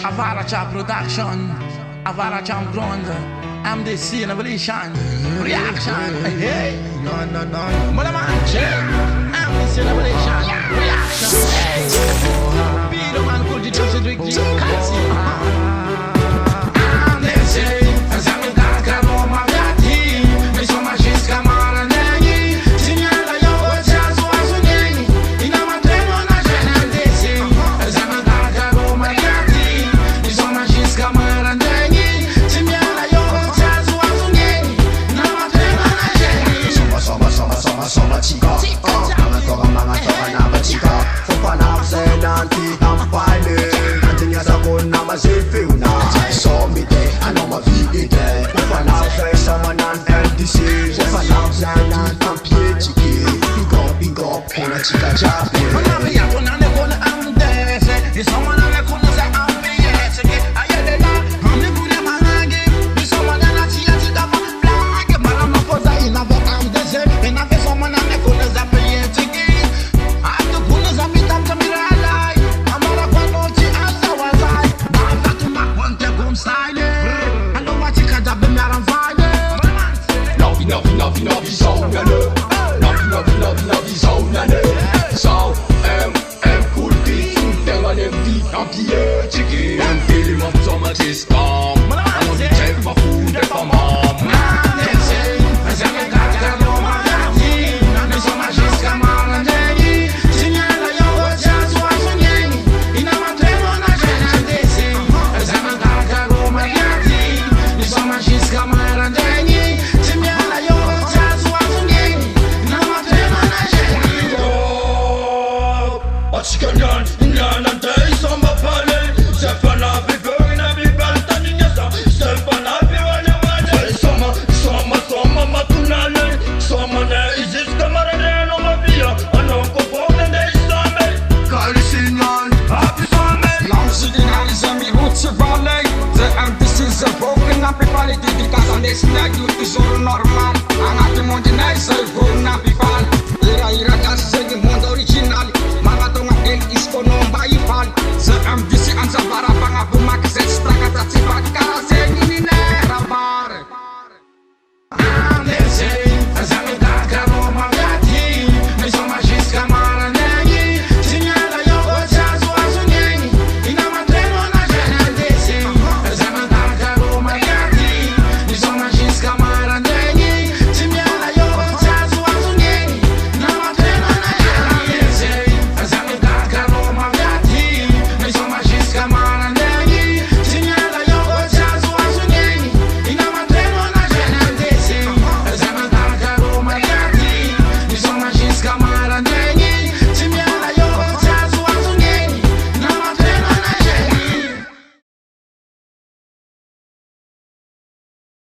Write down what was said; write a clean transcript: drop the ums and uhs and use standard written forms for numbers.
Avaratra production, Avaratra ground, MDC innovation, reaction, hey, no, Mother man, MDC innovation, reaction, hey, be the man called you to drink Gasy. MDC, Soma Jusqu'à Marandraigny, Soma Jusqu'à Marandraigny, signala yo chazo azunyenyi, ina matreno na MDC, Soma Jusqu'à Marandraigny, Soma Jusqu'à Marandraigny, signala yo chazo azunyenyi, ina matreno na Soma chica, mangatora na chica, fopana senanti tampale, antinya sa kuna masifuna, somite anoma vidite, fopana sama nan LDC, fopana zanan tampie chiki, bingo, kuna chica chapi. Mwana ya kuna ne kuna amdese, isoma na kuna za ambie chiki, ayelena, amne kuna manage, isoma na chia chika flag, mala mapoza ina ve amdese, ina ve soma na kuna za ambie chiki, atu kuna za mitam tamirala, amara kwa nochi asa wazai, bata tumakwante kumstyle, alo wachika jabe myaran fine. Navi zonane, navi zonane, so cool beat, tenga nemdi ampiye chiki, empili mopsoma tiskam, anobi tefa food efa mam. Soma Jusqu'à Marandraigny, signala yo chazo azunyenyi, ina matreno na MDC, Soma Jusqu'à Marandraigny, signala yo chazo azunyenyi, ina matreno na Achikanan, nyanan tay samba pale, sefana bigori na bibalta ninyasa, sefana biwanya wanya. Soma matunale, soma ne isis kamarade no mafia, anonko fogne de isame. Kali signal, happy same. Langs de reizen die roetse vallen. De MDC zijn boven naar bepalen. Die kans aan deze nek doet de zon normaal. Aan het mond in ijzer voor naar bepalen. Ira,